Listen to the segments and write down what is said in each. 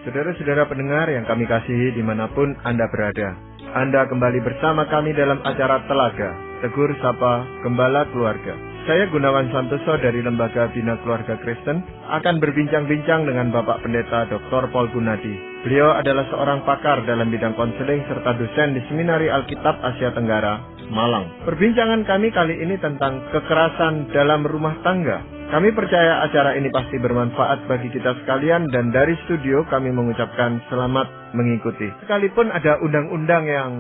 Saudara-saudara pendengar yang kami kasihi dimanapun Anda berada, Anda kembali bersama kami dalam acara Telaga, Tegur Sapa Gembala Keluarga. Saya Gunawan Santoso dari Lembaga Bina Keluarga Kristen akan berbincang-bincang dengan Bapak Pendeta Dr. Paul Gunadi. Beliau adalah seorang pakar dalam bidang konseling serta dosen di Seminari Alkitab Asia Tenggara, Malang. Perbincangan kami kali ini tentang kekerasan dalam rumah tangga. Kami percaya acara ini pasti bermanfaat bagi kita sekalian dan dari studio kami mengucapkan selamat mengikuti. Sekalipun ada undang-undang yang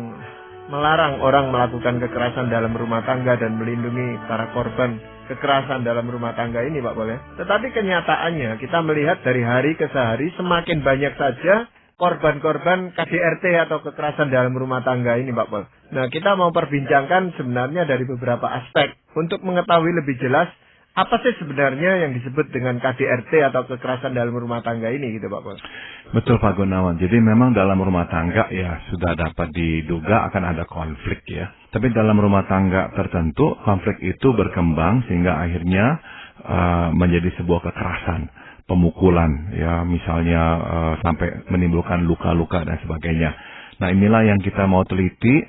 melarang orang melakukan kekerasan dalam rumah tangga dan melindungi para korban kekerasan dalam rumah tangga ini, Pak Pol, ya. Tetapi kenyataannya kita melihat dari hari ke hari semakin banyak saja korban-korban KDRT atau kekerasan dalam rumah tangga ini, Pak Pol. Nah, kita mau perbincangkan sebenarnya dari beberapa aspek untuk mengetahui lebih jelas apa sih sebenarnya yang disebut dengan KDRT atau kekerasan dalam rumah tangga ini gitu, Pak Pol? Betul, Pak Gunawan. Jadi memang dalam rumah tangga ya sudah dapat diduga akan ada konflik ya. Tapi dalam rumah tangga tertentu konflik itu berkembang sehingga akhirnya menjadi sebuah kekerasan, pemukulan ya, misalnya sampai menimbulkan luka-luka dan sebagainya. Nah, inilah yang kita mau teliti,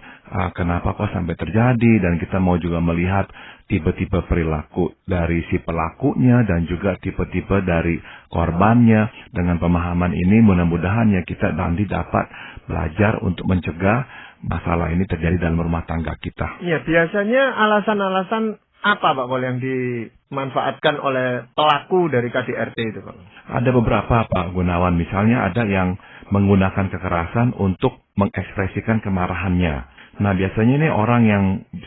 kenapa kok sampai terjadi, dan kita mau juga melihat tipe-tipe perilaku dari si pelakunya dan juga tipe-tipe dari korbannya. Dengan pemahaman ini mudah-mudahan ya kita nanti dapat belajar untuk mencegah masalah ini terjadi dalam rumah tangga kita. Ya, biasanya alasan-alasan apa, Pak Pol, yang dimanfaatkan oleh pelaku dari KDRT itu, Pak? Ada beberapa, Pak Gunawan. Misalnya ada yang menggunakan kekerasan untuk mengekspresikan kemarahannya. Nah, biasanya ini orang yang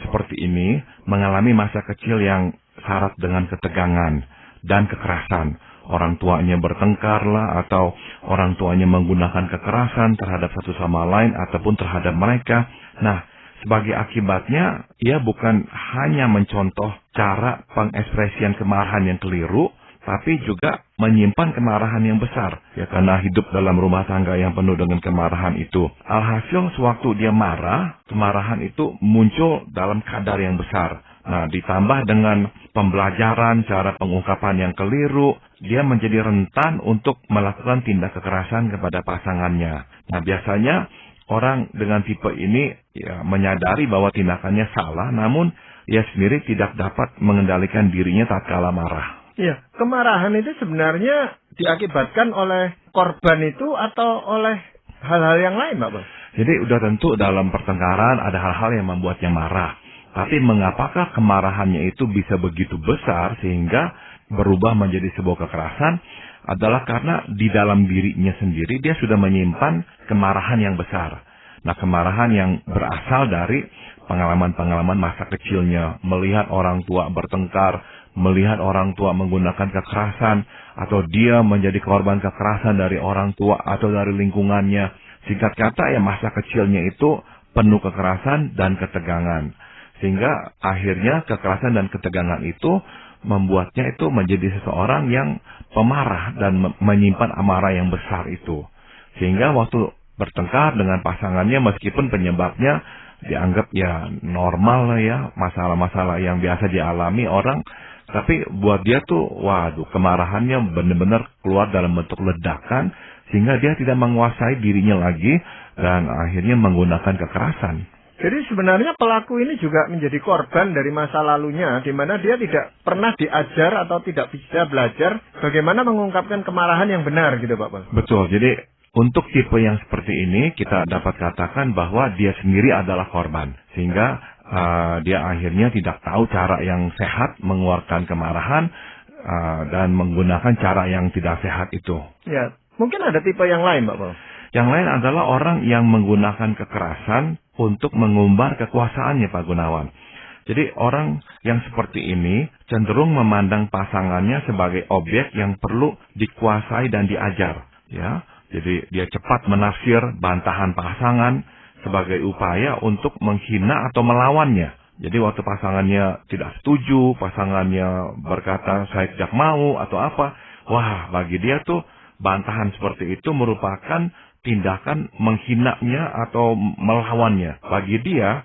seperti ini mengalami masa kecil yang syarat dengan ketegangan dan kekerasan. Orang tuanya bertengkar lah, atau orang tuanya menggunakan kekerasan terhadap satu sama lain ataupun terhadap mereka. Nah, sebagai akibatnya, ia bukan hanya mencontoh cara pengekspresian kemarahan yang keliru, tapi juga menyimpan kemarahan yang besar. Ya, karena hidup dalam rumah tangga yang penuh dengan kemarahan itu. Alhasil, sewaktu dia marah, kemarahan itu muncul dalam kadar yang besar. Nah, ditambah dengan pembelajaran cara pengungkapan yang keliru, dia menjadi rentan untuk melakukan tindak kekerasan kepada pasangannya. Nah, biasanya orang dengan tipe ini ya menyadari bahwa tindakannya salah, namun ia sendiri tidak dapat mengendalikan dirinya tatkala marah. Iya, kemarahan itu sebenarnya diakibatkan oleh korban itu atau oleh hal-hal yang lain, Pak Bos? Jadi udah tentu dalam pertengkaran ada hal-hal yang membuatnya marah. Tapi mengapakah kemarahannya itu bisa begitu besar sehingga berubah menjadi sebuah kekerasan? Adalah karena di dalam dirinya sendiri dia sudah menyimpan kemarahan yang besar. Nah, kemarahan yang berasal dari pengalaman-pengalaman masa kecilnya, melihat orang tua bertengkar, melihat orang tua menggunakan kekerasan, atau dia menjadi korban kekerasan dari orang tua atau dari lingkungannya. Singkat kata ya, masa kecilnya itu penuh kekerasan dan ketegangan. Sehingga akhirnya kekerasan dan ketegangan itu membuatnya itu menjadi seseorang yang pemarah dan menyimpan amarah yang besar itu. Sehingga waktu bertengkar dengan pasangannya, meskipun penyebabnya dianggap ya normal lah ya, masalah-masalah yang biasa dialami orang, tapi buat dia tuh, waduh, kemarahannya benar-benar keluar dalam bentuk ledakan, sehingga dia tidak menguasai dirinya lagi, dan akhirnya menggunakan kekerasan. Jadi sebenarnya pelaku ini juga menjadi korban dari masa lalunya, di mana dia tidak pernah diajar atau tidak bisa belajar bagaimana mengungkapkan kemarahan yang benar gitu, Pak Pol. Betul, jadi untuk tipe yang seperti ini, kita dapat katakan bahwa dia sendiri adalah korban. Sehingga dia akhirnya tidak tahu cara yang sehat mengeluarkan kemarahan dan menggunakan cara yang tidak sehat itu. Ya, mungkin ada tipe yang lain, Pak Pol. Yang lain adalah orang yang menggunakan kekerasan untuk mengumbar kekuasaannya, Pak Gunawan. Jadi orang yang seperti ini cenderung memandang pasangannya sebagai objek yang perlu dikuasai dan diajar. Ya, jadi dia cepat menafsir bantahan pasangan sebagai upaya untuk menghina atau melawannya. Jadi waktu pasangannya tidak setuju, pasangannya berkata saya tidak mau atau apa, wah, bagi dia tuh bantahan seperti itu merupakan tindakan menghinanya atau melawannya. Bagi dia,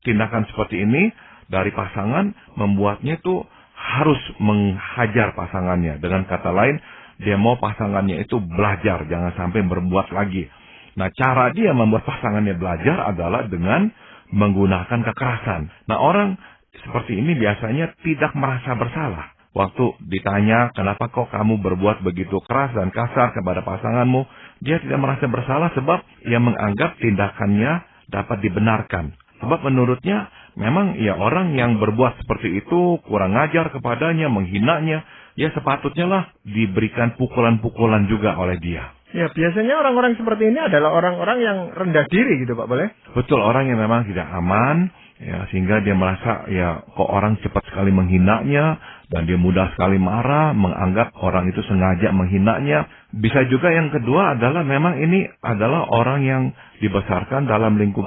tindakan seperti ini dari pasangan membuatnya tuh harus menghajar pasangannya. Dengan kata lain, dia mau pasangannya itu belajar, jangan sampai berbuat lagi. Nah, cara dia membuat pasangannya belajar adalah dengan menggunakan kekerasan. Nah, orang seperti ini biasanya tidak merasa bersalah. Waktu ditanya, kenapa kok kamu berbuat begitu keras dan kasar kepada pasanganmu, dia tidak merasa bersalah sebab ia menganggap tindakannya dapat dibenarkan. Sebab menurutnya, memang ya orang yang berbuat seperti itu, kurang ajar kepadanya, menghinanya, ya sepatutnya lah diberikan pukulan-pukulan juga oleh dia. Ya, biasanya orang-orang seperti ini adalah orang-orang yang rendah diri gitu Pak, boleh? Betul, orang yang memang tidak aman, ya sehingga dia merasa ya kok orang cepat sekali menghinanya, dan dia mudah sekali marah, menganggap orang itu sengaja menghinanya. Bisa juga yang kedua adalah memang ini adalah orang yang dibesarkan dalam lingkup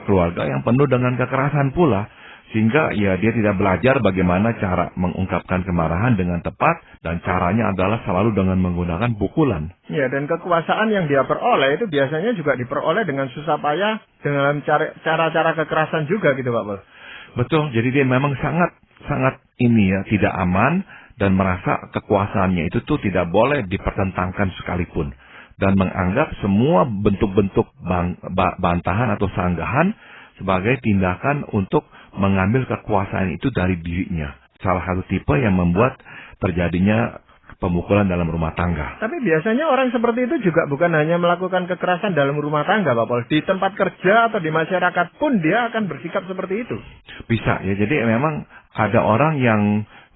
keluarga yang penuh dengan kekerasan pula. Sehingga ya dia tidak belajar bagaimana cara mengungkapkan kemarahan dengan tepat, dan caranya adalah selalu dengan menggunakan pukulan. Ya, dan kekuasaan yang dia peroleh itu biasanya juga diperoleh dengan susah payah, dengan cara-cara kekerasan juga gitu Pak Pol. Betul, jadi dia memang sangat tidak aman, dan merasa kekuasaannya itu tuh tidak boleh dipertentangkan sekalipun. Dan menganggap semua bentuk-bentuk bantahan atau sanggahan sebagai tindakan untuk mengambil kekuasaan itu dari dirinya. Salah satu tipe yang membuat terjadinya pemukulan dalam rumah tangga. Tapi biasanya orang seperti itu juga bukan hanya melakukan kekerasan dalam rumah tangga, Pak Pol. Di tempat kerja atau di masyarakat pun dia akan bersikap seperti itu. Bisa, ya. Jadi memang ada orang yang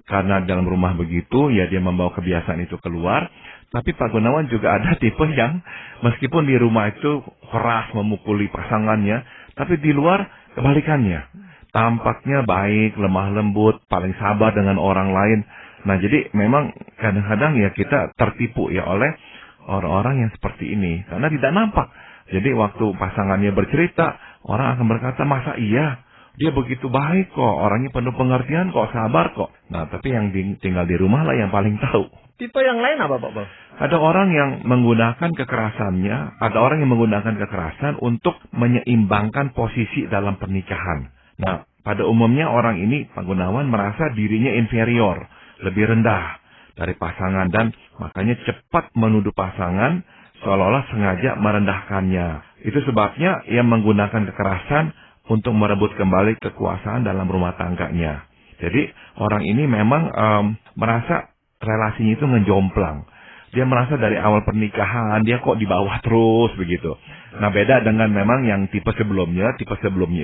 karena dalam rumah begitu, ya dia membawa kebiasaan itu keluar. Tapi Pak Gunawan juga ada tipe yang meskipun di rumah itu keras memukuli pasangannya, tapi di luar kebalikannya. Tampaknya baik, lemah lembut, paling sabar dengan orang lain. Nah, jadi memang kadang-kadang ya kita tertipu ya oleh orang-orang yang seperti ini. Karena tidak nampak. Jadi waktu pasangannya bercerita, orang akan berkata, masa iya? Dia begitu baik kok, orangnya penuh pengertian kok, sabar kok. Nah, tapi yang tinggal di rumah lah yang paling tahu. Tipe yang lain apa Pak Pol? Ada orang yang menggunakan kekerasannya, ada orang yang menggunakan kekerasan untuk menyeimbangkan posisi dalam pernikahan. Nah, pada umumnya orang ini, Pak Gunawan, merasa dirinya inferior, lebih rendah dari pasangan, dan makanya cepat menuduh pasangan seolah-olah sengaja merendahkannya. Itu sebabnya ia menggunakan kekerasan untuk merebut kembali kekuasaan dalam rumah tangganya. Jadi orang ini memang merasa relasinya itu ngejomplang. Dia merasa dari awal pernikahan dia kok di bawah terus begitu. Nah, beda dengan memang yang tipe sebelumnya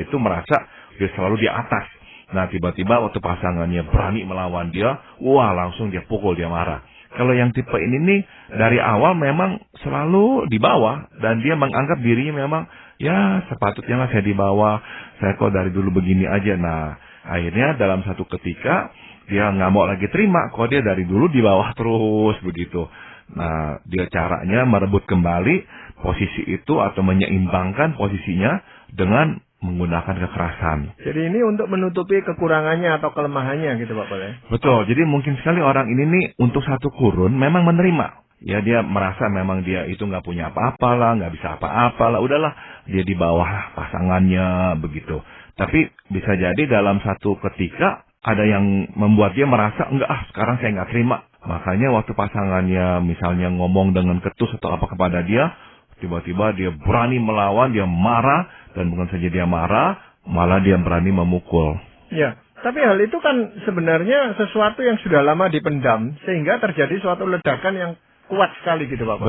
itu merasa dia selalu di atas. Nah, tiba-tiba waktu pasangannya berani melawan dia, wah langsung dia pukul, dia marah. Kalau yang tipe ini nih dari awal memang selalu di bawah, dan dia menganggap dirinya memang ya sepatutnya lah saya di bawah, saya kok dari dulu begini aja. Nah, akhirnya dalam satu ketika dia nggak mau lagi terima kok dia dari dulu di bawah terus begitu. Nah, dia caranya merebut kembali posisi itu atau menyeimbangkan posisinya dengan menggunakan kekerasan. Jadi ini untuk menutupi kekurangannya atau kelemahannya gitu Pak Pol ya? Betul, jadi mungkin sekali orang ini nih untuk satu kurun memang menerima. Ya dia merasa memang dia itu nggak punya apa-apa lah, nggak bisa apa-apa lah, udahlah dia di bawah pasangannya begitu. Tapi bisa jadi dalam satu ketika ada yang membuat dia merasa enggak sekarang saya nggak terima. Makanya waktu pasangannya misalnya ngomong dengan ketus atau apa kepada dia, tiba-tiba dia berani melawan, dia marah, dan bukan saja dia marah, malah dia berani memukul. Ya, tapi hal itu kan sebenarnya sesuatu yang sudah lama dipendam, sehingga terjadi suatu ledakan yang kuat sekali gitu Pak.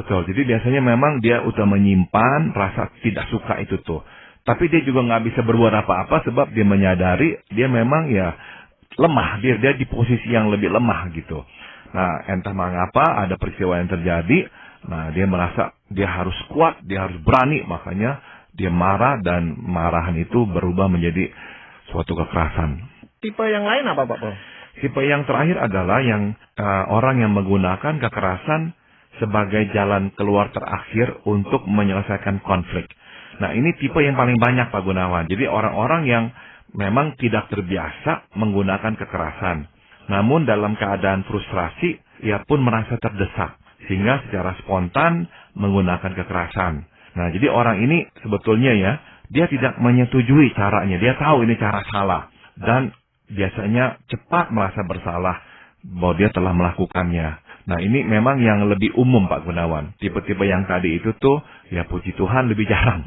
Betul. Jadi biasanya memang dia udah menyimpan rasa tidak suka itu tuh. Tapi dia juga nggak bisa berbuat apa-apa sebab dia menyadari dia memang ya lemah, dia di posisi yang lebih lemah gitu. Nah, entah mengapa ada peristiwa yang terjadi, nah dia merasa dia harus kuat, dia harus berani, makanya dia marah, dan marahan itu berubah menjadi suatu kekerasan. Tipe yang lain apa Pak Pol? Tipe yang terakhir adalah yang orang yang menggunakan kekerasan sebagai jalan keluar terakhir untuk menyelesaikan konflik. Nah, ini tipe yang paling banyak Pak Gunawan. Jadi orang-orang yang memang tidak terbiasa menggunakan kekerasan. Namun dalam keadaan frustrasi, ia pun merasa terdesak. Sehingga secara spontan menggunakan kekerasan. Nah, jadi orang ini sebetulnya ya, dia tidak menyetujui caranya. Dia tahu ini cara salah. Dan biasanya cepat merasa bersalah bahwa dia telah melakukannya. Nah, ini memang yang lebih umum, Pak Gunawan. Tipe-tipe yang tadi itu tuh, ya puji Tuhan lebih jarang.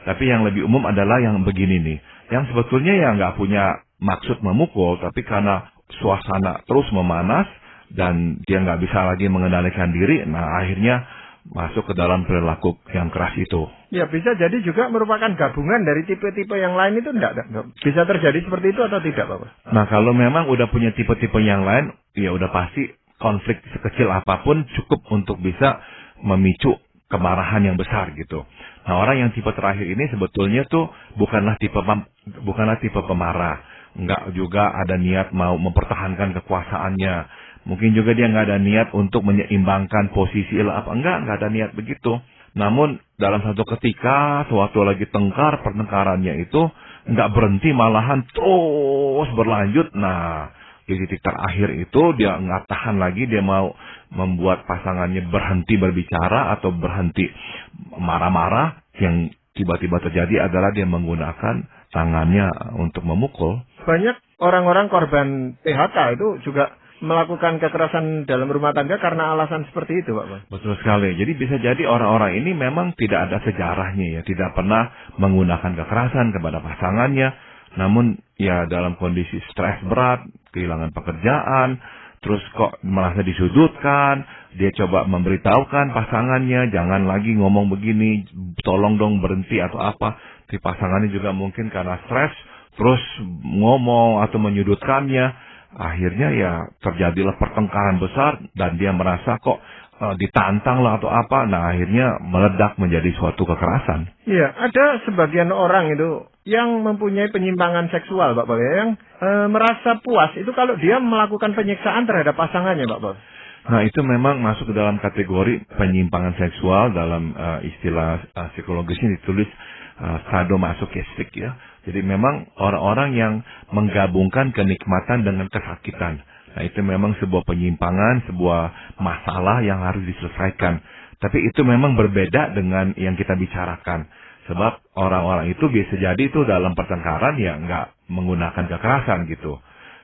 Tapi yang lebih umum adalah yang begini nih. Yang sebetulnya ya nggak punya maksud memukul, tapi karena suasana terus memanas, dan dia nggak bisa lagi mengendalikan diri, nah akhirnya masuk ke dalam perilaku yang keras itu. Ya, bisa jadi juga merupakan gabungan dari tipe-tipe yang lain itu enggak. Bisa terjadi seperti itu atau tidak, Bapak? Nah, kalau memang udah punya tipe-tipe yang lain, ya udah pasti konflik sekecil apapun cukup untuk bisa memicu kemarahan yang besar gitu. Nah, orang yang tipe terakhir ini sebetulnya tuh bukanlah tipe pemarah. Enggak juga ada niat mau mempertahankan kekuasaannya. Mungkin juga dia nggak ada niat untuk menyeimbangkan posisi enggak ada niat begitu. Namun dalam satu ketika, sewaktu lagi pertengkarannya itu nggak berhenti, malahan terus berlanjut. Nah, di titik terakhir itu dia nggak tahan lagi, dia mau membuat pasangannya berhenti berbicara atau berhenti marah-marah. Yang tiba-tiba terjadi adalah dia menggunakan tangannya untuk memukul. Banyak orang-orang korban PHK itu juga melakukan kekerasan dalam rumah tangga karena alasan seperti itu, Pak. Betul sekali. Jadi bisa jadi orang-orang ini memang tidak ada sejarahnya ya, tidak pernah menggunakan kekerasan kepada pasangannya, namun ya dalam kondisi stres berat, kehilangan pekerjaan, terus kok merasa disudutkan, dia coba memberitahukan pasangannya, jangan lagi ngomong begini, tolong dong berhenti atau apa. Tapi pasangannya juga mungkin karena stres, terus ngomong atau menyudutkannya. Akhirnya ya terjadilah pertengkaran besar dan dia merasa kok ditantang lah atau apa. Nah, akhirnya meledak menjadi suatu kekerasan. Iya, ada sebagian orang itu yang mempunyai penyimpangan seksual, Pak Pol, yang merasa puas itu kalau dia melakukan penyiksaan terhadap pasangannya, Pak Pol. Nah, itu memang masuk ke dalam kategori penyimpangan seksual. Dalam istilah psikologisnya ditulis sadomasochistic ya. Jadi memang orang-orang yang menggabungkan kenikmatan dengan kesakitan. Nah, itu memang sebuah penyimpangan, sebuah masalah yang harus diselesaikan. Tapi itu memang berbeda dengan yang kita bicarakan. Sebab orang-orang itu bisa jadi itu dalam pertengkaran ya nggak menggunakan kekerasan gitu.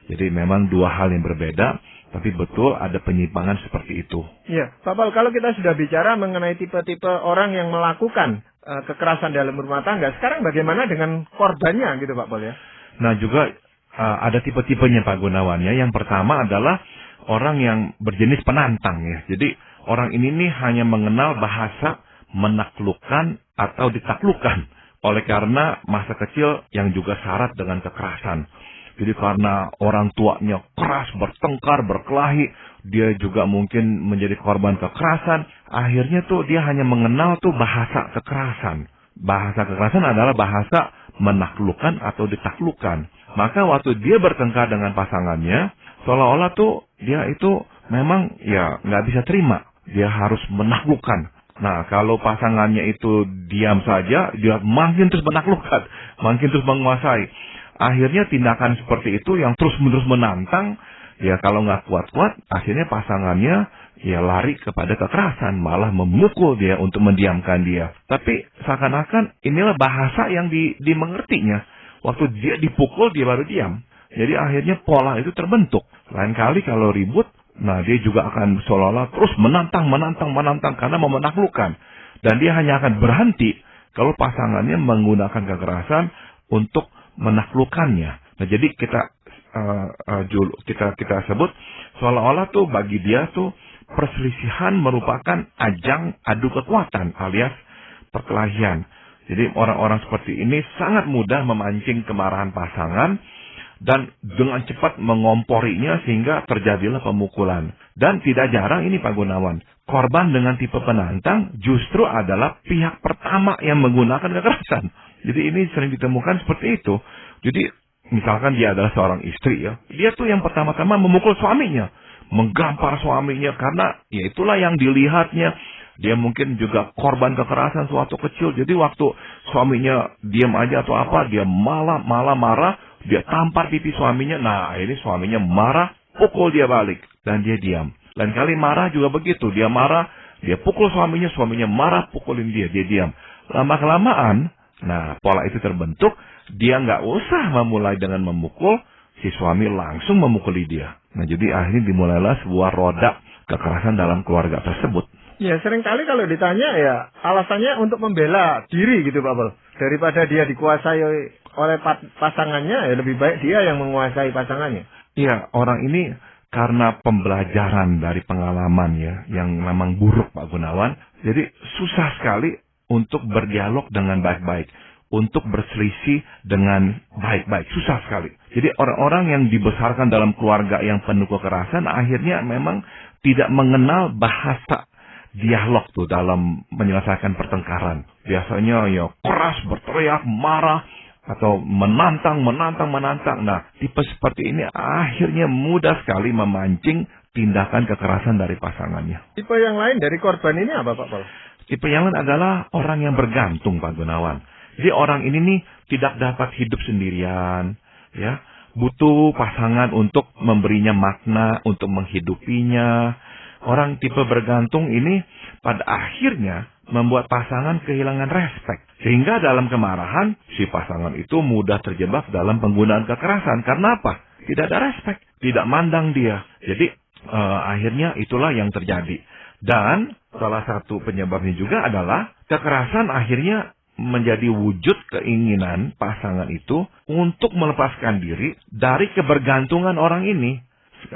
Jadi memang dua hal yang berbeda, tapi betul ada penyimpangan seperti itu. Iya, Pak Pol, kalau kita sudah bicara mengenai tipe-tipe orang yang melakukan kekerasan dalam rumah tangga, sekarang bagaimana dengan korbannya gitu, Pak Pol ya? Nah, juga ada tipe-tipenya, Pak Gunawan ya. Yang pertama adalah orang yang berjenis penantang ya. Jadi orang ini nih hanya mengenal bahasa menaklukkan atau ditaklukkan oleh karena masa kecil yang juga syarat dengan kekerasan. Jadi karena orang tuanya keras, bertengkar, berkelahi, dia juga mungkin menjadi korban kekerasan. Akhirnya tuh dia hanya mengenal tuh bahasa kekerasan. Bahasa kekerasan adalah bahasa menaklukkan atau ditaklukkan. Maka waktu dia bertengkar dengan pasangannya, seolah-olah tuh dia itu memang ya nggak bisa terima. Dia harus menaklukkan. Nah, kalau pasangannya itu diam saja, dia makin terus menaklukkan, makin terus menguasai. Akhirnya tindakan seperti itu yang terus-menerus menantang, ya kalau nggak kuat-kuat, akhirnya pasangannya ya lari kepada kekerasan, malah memukul dia untuk mendiamkan dia. Tapi seakan-akan inilah bahasa yang dimengertinya. Waktu dia dipukul, dia baru diam. Jadi akhirnya pola itu terbentuk. Lain kali kalau ribut, nah dia juga akan seolah-olah terus menantang karena mau menaklukkan. Dan dia hanya akan berhenti kalau pasangannya menggunakan kekerasan untuk menaklukkannya. Nah, jadi kita sebut seolah-olah tuh bagi dia tuh perselisihan merupakan ajang adu kekuatan alias perkelahian. Jadi orang-orang seperti ini sangat mudah memancing kemarahan pasangan dan dengan cepat mengomporinya sehingga terjadilah pemukulan. Dan tidak jarang ini Pak Gunawan, korban dengan tipe penantang justru adalah pihak pertama yang menggunakan kekerasan. Jadi ini sering ditemukan seperti itu. Jadi misalkan dia adalah seorang istri ya, dia tuh yang pertama-tama memukul suaminya, menggampar suaminya karena ya itulah yang dilihatnya. Dia mungkin juga korban kekerasan suatu kecil. Jadi waktu suaminya diam aja atau apa, dia malah marah, dia tampar pipi suaminya. Nah, ini suaminya marah, pukul dia balik dan dia diam. Lain kali marah juga begitu, dia marah, dia pukul suaminya marah, pukulin dia diam. Lama-kelamaan, nah pola itu terbentuk, dia nggak usah memulai dengan memukul, si suami langsung memukuli dia. Nah, jadi akhirnya dimulailah sebuah roda kekerasan dalam keluarga tersebut. Ya, seringkali kalau ditanya ya alasannya untuk membela diri gitu Pak Pol. Daripada dia dikuasai oleh pasangannya, ya lebih baik dia yang menguasai pasangannya. Iya, orang ini karena pembelajaran dari pengalaman ya, yang memang buruk Pak Gunawan, jadi susah sekali untuk berdialog dengan baik-baik, untuk berselisih dengan baik-baik, susah sekali. Jadi orang-orang yang dibesarkan dalam keluarga yang penuh kekerasan, akhirnya memang tidak mengenal bahasa dialog tuh dalam menyelesaikan pertengkaran. Biasanya ya keras, berteriak, marah, atau menantang. Nah, tipe seperti ini akhirnya mudah sekali memancing tindakan kekerasan dari pasangannya. Tipe yang lain dari korban ini apa Pak Pol? Tipe yang lain adalah orang yang bergantung Pak Gunawan. Jadi orang ini nih tidak dapat hidup sendirian, ya, butuh pasangan untuk memberinya makna, untuk menghidupinya. Orang tipe bergantung ini pada akhirnya membuat pasangan kehilangan respek. Sehingga dalam kemarahan, si pasangan itu mudah terjebak dalam penggunaan kekerasan. Karena apa? Tidak ada respek. Tidak mandang dia. Jadi akhirnya itulah yang terjadi. Dan salah satu penyebabnya juga adalah kekerasan akhirnya menjadi wujud keinginan pasangan itu untuk melepaskan diri dari kebergantungan orang ini.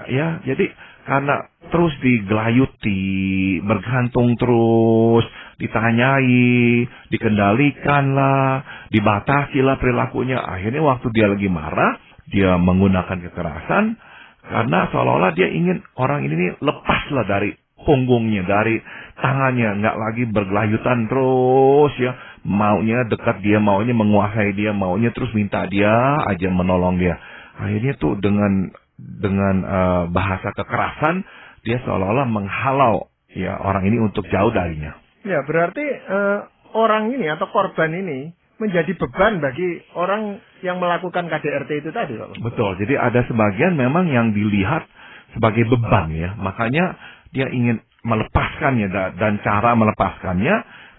Ya, jadi karena terus digelayuti, bergantung terus, ditanyai, dikendalikan lah, dibatasi lah perilakunya. Akhirnya waktu dia lagi marah, dia menggunakan kekerasan karena seolah-olah dia ingin orang ini lepas lah dari punggungnya, dari tangannya, nggak lagi bergelayutan terus ya, maunya dekat dia, maunya menguasai dia, maunya terus minta dia aja menolong dia. Akhirnya tuh dengan bahasa kekerasan dia seolah-olah menghalau ya orang ini untuk jauh darinya. Ya, berarti orang ini atau korban ini menjadi beban bagi orang yang melakukan KDRT itu tadi, Pak. Betul. Jadi ada sebagian memang yang dilihat sebagai beban ya. Makanya dia ingin melepaskannya dan cara melepaskannya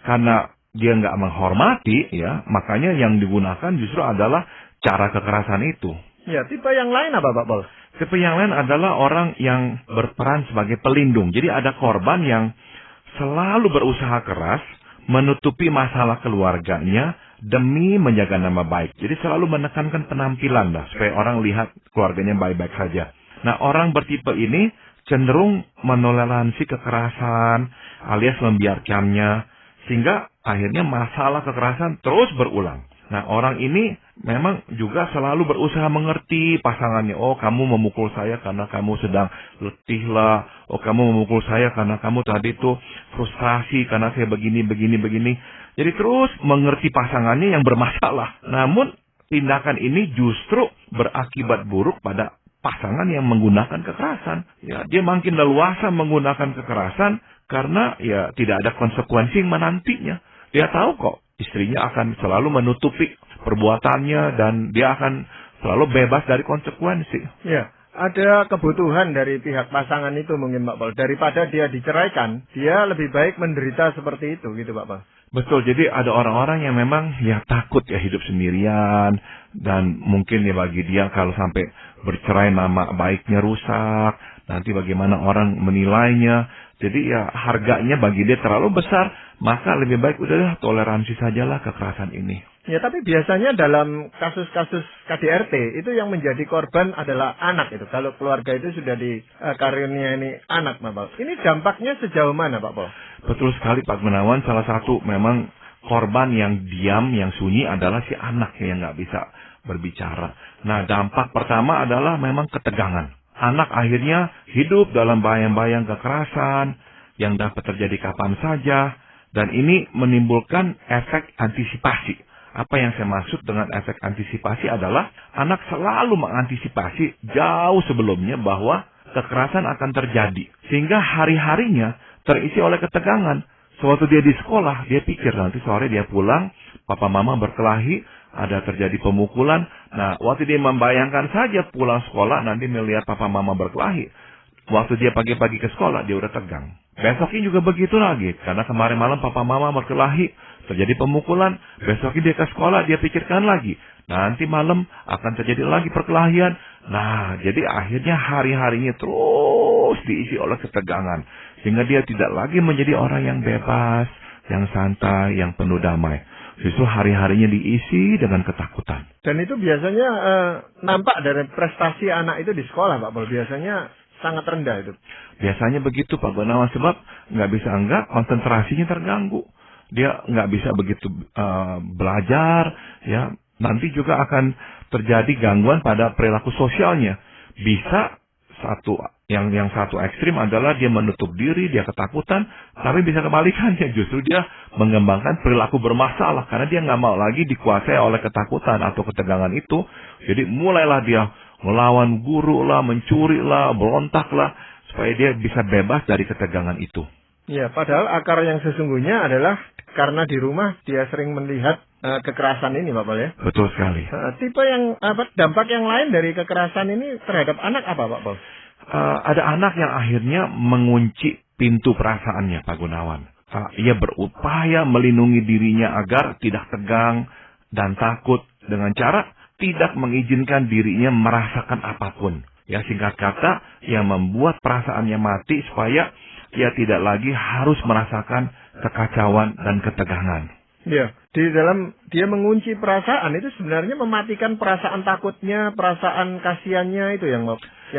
karena dia nggak menghormati ya. Makanya yang digunakan justru adalah cara kekerasan itu. Ya, tipe yang lain apa, Pak Pol? Tipe yang lain adalah orang yang berperan sebagai pelindung. Jadi ada korban yang selalu berusaha keras menutupi masalah keluarganya demi menjaga nama baik. Jadi selalu menekankan penampilan lah, supaya orang lihat keluarganya baik-baik saja. Nah, orang bertipe ini cenderung menoleransi kekerasan alias membiarkannya, sehingga akhirnya masalah kekerasan terus berulang. Nah, orang ini memang juga selalu berusaha mengerti pasangannya. Oh, kamu memukul saya karena kamu sedang letih lah. Oh, kamu memukul saya karena kamu tadi tuh frustrasi karena saya begini. Jadi terus mengerti pasangannya yang bermasalah. Namun, tindakan ini justru berakibat buruk pada pasangan yang menggunakan kekerasan. Ya, dia makin leluasa menggunakan kekerasan karena ya tidak ada konsekuensi yang menantinya. Dia tahu kok istrinya akan selalu menutupi perbuatannya dan dia akan selalu bebas dari konsekuensi. Ya, ada kebutuhan dari pihak pasangan itu mungkin Pak Pol. Daripada dia diceraikan, dia lebih baik menderita seperti itu gitu Pak Pol. Betul, jadi ada orang-orang yang memang ya takut ya hidup sendirian. Dan mungkin ya bagi dia kalau sampai bercerai nama baiknya rusak. Nanti bagaimana orang menilainya. Jadi ya harganya bagi dia terlalu besar. Maka lebih baik udahlah toleransi sajalah kekerasan ini. Ya, tapi biasanya dalam kasus-kasus KDRT itu yang menjadi korban adalah anak itu. Kalau keluarga itu sudah dikaruniai anak, Pak Pol. Ini dampaknya sejauh mana, Pak Pol? Betul sekali, Pak Gunawan. Salah satu memang korban yang diam, yang sunyi adalah si anak yang nggak bisa berbicara. Nah, dampak pertama adalah memang ketegangan. Anak akhirnya hidup dalam bayang-bayang kekerasan yang dapat terjadi kapan saja. Dan ini menimbulkan efek antisipasi. Apa yang saya maksud dengan efek antisipasi adalah anak selalu mengantisipasi jauh sebelumnya bahwa kekerasan akan terjadi. Sehingga hari-harinya terisi oleh ketegangan. Sewaktu dia di sekolah, dia pikir nanti sore dia pulang, papa mama berkelahi, ada terjadi pemukulan. Nah, waktu dia membayangkan saja pulang sekolah, nanti melihat papa mama berkelahi. Waktu dia pagi-pagi ke sekolah, dia udah tegang. Besoknya juga begitu lagi. Karena kemarin malam papa mama berkelahi, terjadi pemukulan. Besoknya dia ke sekolah, dia pikirkan lagi. Nanti malam akan terjadi lagi perkelahian. Nah, jadi akhirnya hari-harinya terus diisi oleh ketegangan. Sehingga dia tidak lagi menjadi orang yang bebas, yang santai, yang penuh damai. Justru hari-harinya diisi dengan ketakutan. Dan itu biasanya nampak dari prestasi anak itu di sekolah, Pak Pol. Biasanya sangat rendah itu. Biasanya begitu, Pak Gunawan, sebab nggak bisa konsentrasinya terganggu. Dia nggak bisa begitu belajar, ya. Nanti juga akan terjadi gangguan pada perilaku sosialnya. Bisa yang satu ekstrim adalah dia menutup diri, dia ketakutan, tapi bisa kebalikannya, justru dia mengembangkan perilaku bermasalah karena dia nggak mau lagi dikuasai oleh ketakutan atau ketegangan itu. Jadi mulailah dia melawan guru lah, mencuri lah, berontak lah, supaya dia bisa bebas dari ketegangan itu. Ya, padahal akar yang sesungguhnya adalah karena di rumah dia sering melihat kekerasan ini, Pak Pol, ya. Betul sekali. Tipe yang dampak yang lain dari kekerasan ini terhadap anak apa, Pak Pol? Ada anak yang akhirnya mengunci pintu perasaannya, Pak Gunawan. Ia berupaya melindungi dirinya agar tidak tegang dan takut dengan cara tidak mengizinkan dirinya merasakan apapun. Ya, singkat kata, ia membuat perasaannya mati supaya ia tidak lagi harus merasakan kekacauan dan ketegangan. Ya, di dalam dia mengunci perasaan itu sebenarnya mematikan perasaan takutnya, perasaan kasihannya itu yang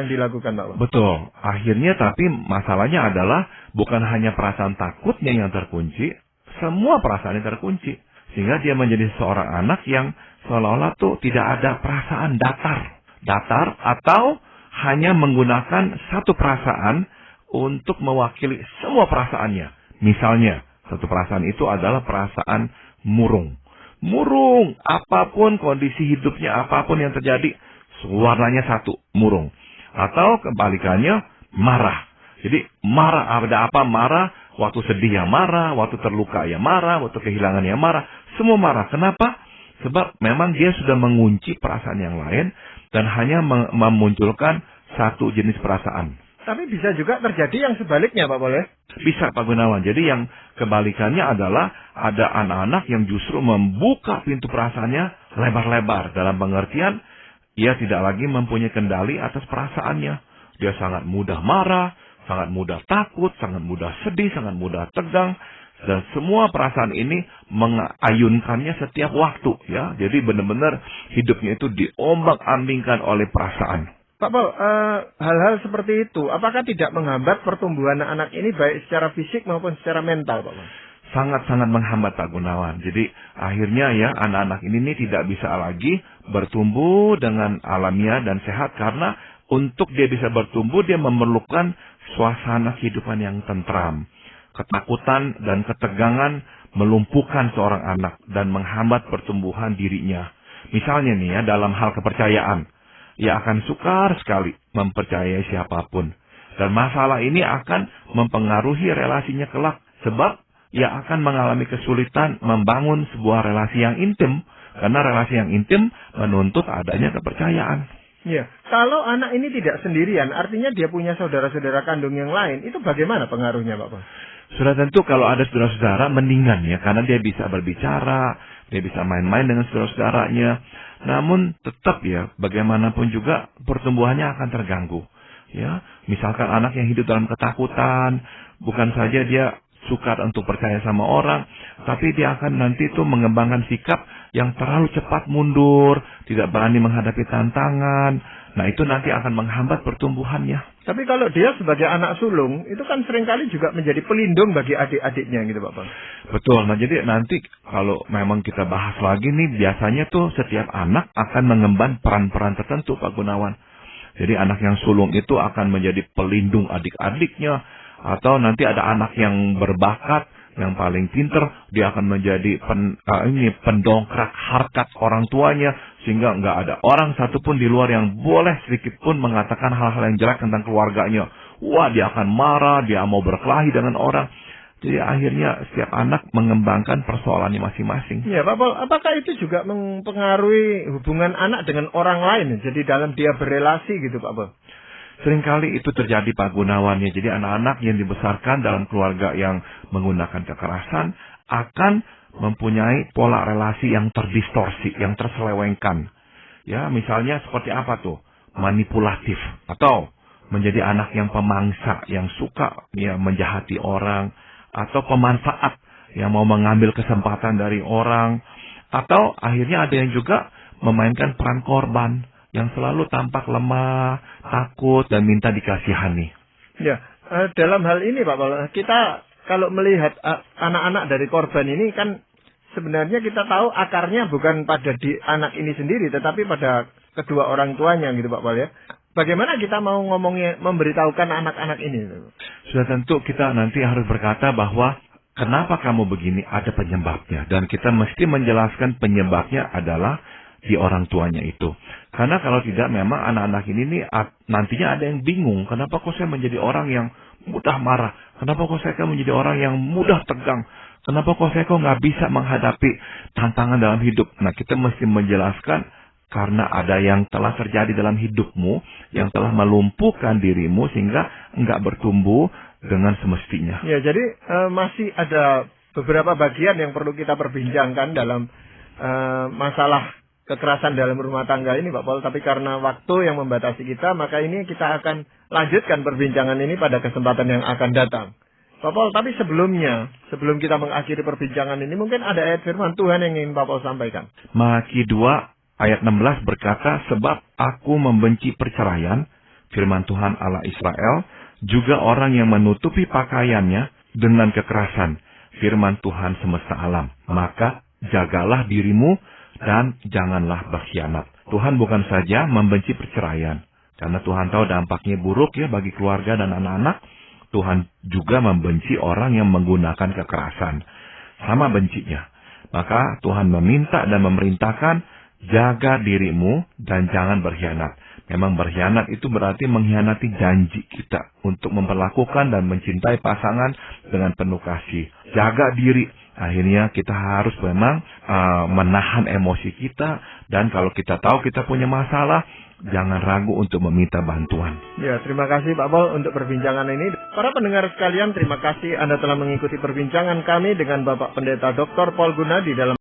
dilakukan, Pak. Betul. Akhirnya tapi masalahnya adalah bukan hanya perasaan takutnya yang terkunci, semua perasaan yang terkunci. Sehingga dia menjadi seorang anak yang seolah-olah tuh tidak ada perasaan datar atau hanya menggunakan satu perasaan untuk mewakili semua perasaannya. Misalnya, satu perasaan itu adalah perasaan murung. Murung, apapun kondisi hidupnya, apapun yang terjadi, warnanya satu, murung. Atau kebalikannya, marah. Jadi marah, ada apa marah, waktu sedih ya marah, waktu terluka ya marah, waktu kehilangan ya marah, semua marah. Kenapa? Sebab memang dia sudah mengunci perasaan yang lain dan hanya memunculkan satu jenis perasaan. Tapi bisa juga terjadi yang sebaliknya, Pak Boleh? Bisa, Pak Gunawan. Jadi yang kebalikannya adalah ada anak-anak yang justru membuka pintu perasaannya lebar-lebar. Dalam pengertian, ia tidak lagi mempunyai kendali atas perasaannya. Dia sangat mudah marah, sangat mudah takut, sangat mudah sedih, sangat mudah tegang. Dan semua perasaan ini mengayunkannya setiap waktu. Ya, jadi benar-benar hidupnya itu diombang-ambingkan oleh perasaan. Pak Pol, hal-hal seperti itu, apakah tidak menghambat pertumbuhan anak ini baik secara fisik maupun secara mental, Pak Pol? Sangat-sangat menghambat, Pak Gunawan. Jadi akhirnya ya anak-anak ini tidak bisa lagi bertumbuh dengan alamiah dan sehat karena untuk dia bisa bertumbuh dia memerlukan suasana kehidupan yang tentram. Ketakutan dan ketegangan melumpuhkan seorang anak dan menghambat pertumbuhan dirinya. Misalnya nih ya dalam hal kepercayaan. Ia akan sukar sekali mempercayai siapapun. Dan masalah ini akan mempengaruhi relasinya kelak. Sebab ia akan mengalami kesulitan membangun sebuah relasi yang intim. Karena relasi yang intim menuntut adanya kepercayaan. Ya, kalau anak ini tidak sendirian, artinya dia punya saudara-saudara kandung yang lain. Itu bagaimana pengaruhnya, Pak? Sudah tentu kalau ada saudara-saudara mendingan ya. Karena dia bisa berbicara, dia bisa main-main dengan saudara-saudaranya. Namun tetap ya, bagaimanapun juga pertumbuhannya akan terganggu. Ya, misalkan anak yang hidup dalam ketakutan, bukan saja dia sukar untuk percaya sama orang, tapi dia akan nanti itu mengembangkan sikap yang terlalu cepat mundur, tidak berani menghadapi tantangan. Nah, itu nanti akan menghambat pertumbuhannya. Tapi kalau dia sebagai anak sulung, itu kan seringkali juga menjadi pelindung bagi adik-adiknya gitu, Pak. Betul. Nah, jadi nanti kalau memang kita bahas lagi nih, biasanya tuh setiap anak akan mengemban peran-peran tertentu, Pak Gunawan. Jadi anak yang sulung itu akan menjadi pelindung adik-adiknya, atau nanti ada anak yang berbakat, yang paling pinter, dia akan menjadi pendongkrak harkat orang tuanya, sehingga nggak ada orang satupun di luar yang boleh sedikit pun mengatakan hal-hal yang jelek tentang keluarganya. Wah, dia akan marah, dia mau berkelahi dengan orang. Jadi akhirnya setiap anak mengembangkan persoalannya masing-masing. Ya, Pak Pol, apakah itu juga mempengaruhi hubungan anak dengan orang lain? Jadi dalam dia berelasi gitu, Pak Pol? Seringkali itu terjadi, Pak Gunawan, ya. Jadi anak-anak yang dibesarkan dalam keluarga yang menggunakan kekerasan akan mempunyai pola relasi yang terdistorsi, yang terselewengkan. Ya, misalnya seperti apa tuh? Manipulatif atau menjadi anak yang pemangsa, yang suka ya menjahati orang, atau pemanfaat yang mau mengambil kesempatan dari orang, atau akhirnya ada yang juga memainkan peran korban yang selalu tampak lemah, takut, dan minta dikasihani. Ya, dalam hal ini Pak Paul, kita kalau melihat anak-anak dari korban ini kan sebenarnya kita tahu akarnya bukan pada di anak ini sendiri, tetapi pada kedua orang tuanya gitu Pak Paul ya. Bagaimana kita mau ngomongnya, memberitahukan anak-anak ini? Sudah tentu kita nanti harus berkata bahwa kenapa kamu begini, ada penyebabnya. Dan kita mesti menjelaskan penyebabnya adalah di orang tuanya itu. Karena kalau tidak, memang anak-anak ini nih nantinya ada yang bingung. Kenapa kok saya menjadi orang yang mudah marah? Kenapa kok saya menjadi orang yang mudah tegang? Kenapa kok saya nggak bisa menghadapi tantangan dalam hidup? Nah, kita mesti menjelaskan karena ada yang telah terjadi dalam hidupmu, yang telah melumpuhkan dirimu sehingga nggak bertumbuh dengan semestinya. Ya, jadi masih ada beberapa bagian yang perlu kita perbincangkan dalam masalah kekerasan dalam rumah tangga ini Pak Paul, tapi karena waktu yang membatasi kita, maka ini kita akan lanjutkan perbincangan ini pada kesempatan yang akan datang. Pak Paul, tapi sebelum kita mengakhiri perbincangan ini, mungkin ada ayat firman Tuhan yang ingin Pak Paul sampaikan. Malaki 2 ayat 16 berkata, sebab aku membenci perceraian, firman Tuhan Allah Israel, juga orang yang menutupi pakaiannya dengan kekerasan, firman Tuhan semesta alam. Maka jagalah dirimu dan janganlah berkhianat. Tuhan bukan saja membenci perceraian, karena Tuhan tahu dampaknya buruk ya bagi keluarga dan anak-anak. Tuhan juga membenci orang yang menggunakan kekerasan. Sama bencinya. Maka Tuhan meminta dan memerintahkan, jaga dirimu dan jangan berkhianat. Memang berkhianat itu berarti mengkhianati janji kita untuk memperlakukan dan mencintai pasangan dengan penuh kasih. Jaga diri. Akhirnya kita harus memang menahan emosi kita. Dan kalau kita tahu kita punya masalah, jangan ragu untuk meminta bantuan. Ya, terima kasih Pak Paul untuk perbincangan ini. Para pendengar sekalian, terima kasih Anda telah mengikuti perbincangan kami dengan Bapak Pendeta Dr. Paul Gunadi dalam